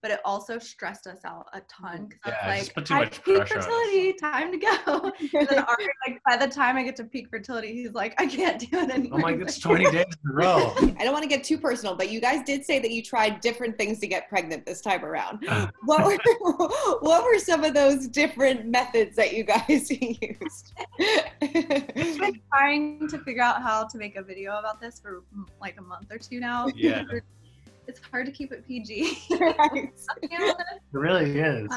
but it also stressed us out a ton. Yeah, I was just put like, too much peak pressure on fertility, time to go. And then Arie, like, by the time I get to peak fertility, he's like, I can't do it anymore. I'm like, it's 20 days in a row. I don't want to get too personal, but you guys did say that you tried different things to get pregnant this time around. What were some of those different methods that you guys used? I've been trying to figure out how to make a video about this for like a month or two now. Yeah. It's hard to keep it PG. Right. It really is.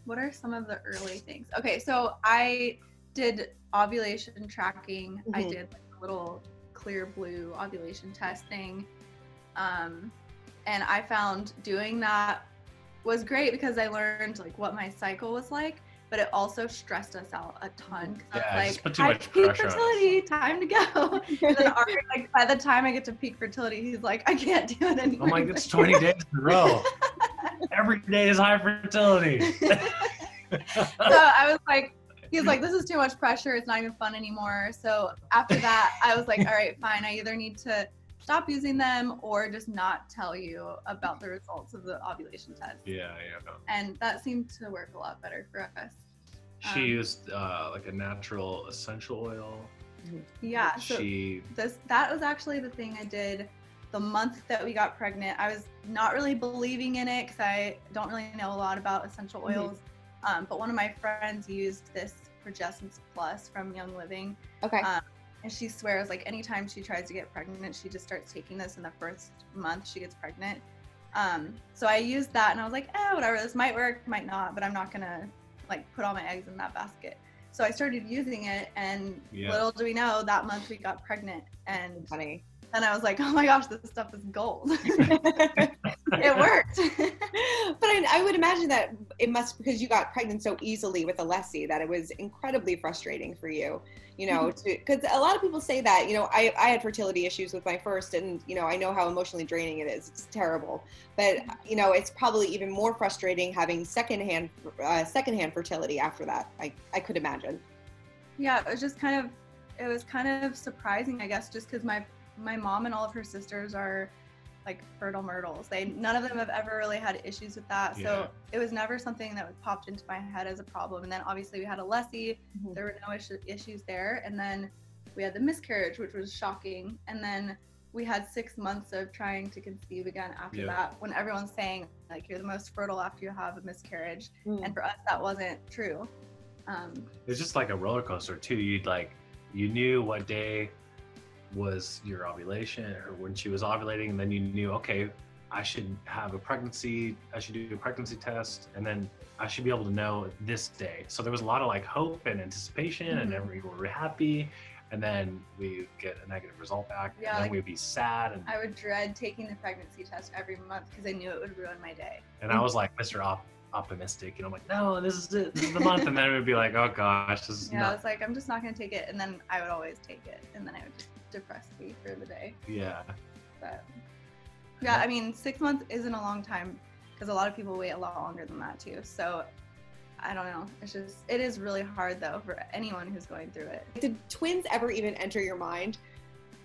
What are some of the early things? Okay, so I did ovulation tracking. Mm-hmm. I did like a little clear blue ovulation test thing. And I found doing that was great because I learned like what my cycle was like, but it also stressed us out a ton. Yeah, just like, put too much peak pressure on fertility, time to go. And then Arie, like, by the time I get to peak fertility, he's like, I can't do it anymore. I'm like, it's 20 days in a row. Every day is high fertility. So I was like, he's like, this is too much pressure. It's not even fun anymore. So after that, I was like, all right, fine. I either need to stop using them or just not tell you about the results of the ovulation test. Yeah. And that seemed to work a lot better for us. She used like a natural essential oil. Yeah. So that was actually the thing I did the month that we got pregnant. I was not really believing in it because I don't really know a lot about essential oils. But one of my friends used this Progestins Plus from Young Living. Okay. And she swears like anytime she tries to get pregnant, she just starts taking this in the first month she gets pregnant. So I used that and I was like, whatever, this might work, might not, but I'm not gonna like put all my eggs in that basket. So I started using it and little do we know that month we got pregnant. And funny. And I was like, oh my gosh, this stuff is gold. It worked. But I would imagine that it must, because you got pregnant so easily with Alessi, that it was incredibly frustrating for you, you know, because a lot of people say that, you know, I had fertility issues with my first, and, you know, I know how emotionally draining it is. It's terrible. But, you know, it's probably even more frustrating having secondhand fertility after that. I could imagine. Yeah, it was just kind of surprising, I guess, just because my mom and all of her sisters are like fertile myrtles. None of them have ever really had issues with that. Yeah. So it was never something that popped into my head as a problem. And then obviously we had Alessi, there were no issues there. And then we had the miscarriage, which was shocking. And then we had 6 months of trying to conceive again after that, when everyone's saying like you're the most fertile after you have a miscarriage. And for us, that wasn't true. It's just like a roller coaster too. You knew what day was your ovulation or when she was ovulating, and then you knew, okay, I should have a pregnancy, I should do a pregnancy test, and then I should be able to know this day. So there was a lot of like hope and anticipation, and then we were happy, and then we get a negative result back, and then we'd be sad. And I would dread taking the pregnancy test every month because I knew it would ruin my day. And I was like Mr. Optimistic, and I'm like, no, this is it, this is the month. And then it would be like, oh gosh, this is I was like, I'm just not gonna take it. And then I would always take it, and then I would just depress me for the day. But yeah, I mean, 6 months isn't a long time because a lot of people wait a lot longer than that too. So I don't know, it is really hard though for anyone who's going through it. Did twins ever even enter your mind?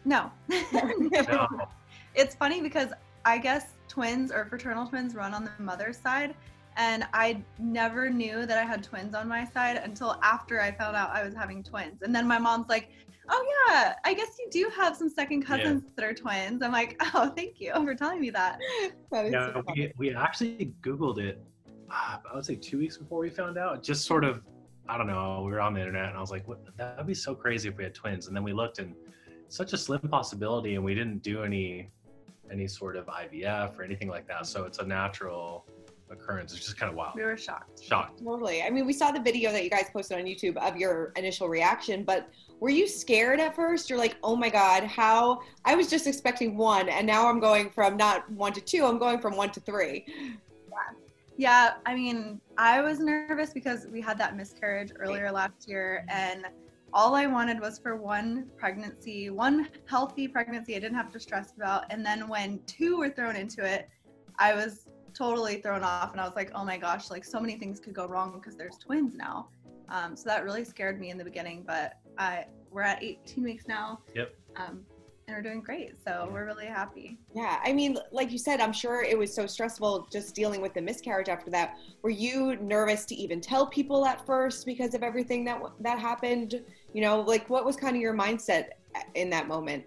No. It's funny because I guess twins or fraternal twins run on the mother's side, and I never knew that I had twins on my side until after I found out I was having twins. And then my mom's like, oh yeah, I guess you do have some second cousins that are twins. I'm like, oh, thank you for telling me that. We actually Googled it, I would say 2 weeks before we found out. Just sort of, I don't know, we were on the internet and I was like, that would be so crazy if we had twins. And then we looked, and such a slim possibility, and we didn't do any sort of IVF or anything like that. So it's a natural occurrence. It's just kind of wild. We were shocked. Totally. I mean, we saw the video that you guys posted on YouTube of your initial reaction, but were you scared at first? You're like, oh my God, how? I was just expecting 1, and now I'm going from not 1 to 2, I'm going from 1 to 3. Yeah, I mean, I was nervous because we had that miscarriage earlier last year, and all I wanted was for one healthy pregnancy I didn't have to stress about. And then when 2 were thrown into it, I was totally thrown off, and I was like, oh my gosh, like so many things could go wrong because there's twins now. So that really scared me in the beginning, but we're at 18 weeks now. Yep. and we're doing great. So we're really happy. Yeah. I mean, like you said, I'm sure it was so stressful just dealing with the miscarriage after that. Were you nervous to even tell people at first because of everything that happened? You know, like what was kind of your mindset in that moment?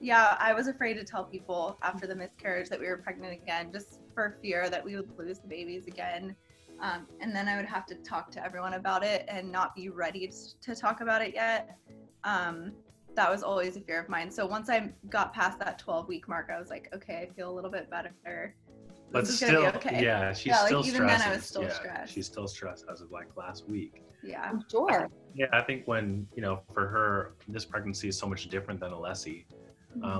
Yeah, I was afraid to tell people after the miscarriage that we were pregnant again, just for fear that we would lose the babies again. And then I would have to talk to everyone about it and not be ready to talk about it yet. That was always a fear of mine. So once I got past that 12-week mark, I was like, okay, I feel a little bit better. But this is still, gonna be okay. yeah, she's still even stressed. then I was still stressed. She's still stressed as of like last week. Yeah. I'm sure. I think when, you know, for her, this pregnancy is so much different than Alessi.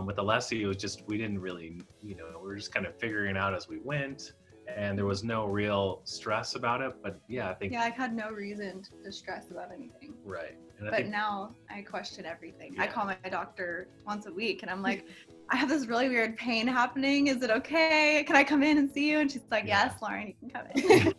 With Alessi, it was just, we didn't really, you know, we were just kind of figuring it out as we went, and there was no real stress about it. But I think. Yeah, I had no reason to stress about anything. Right. But now I question everything. I call my doctor once a week and I'm like, I have this really weird pain happening. Is it okay? Can I come in and see you? And she's like, yes, Lauren, you can come in.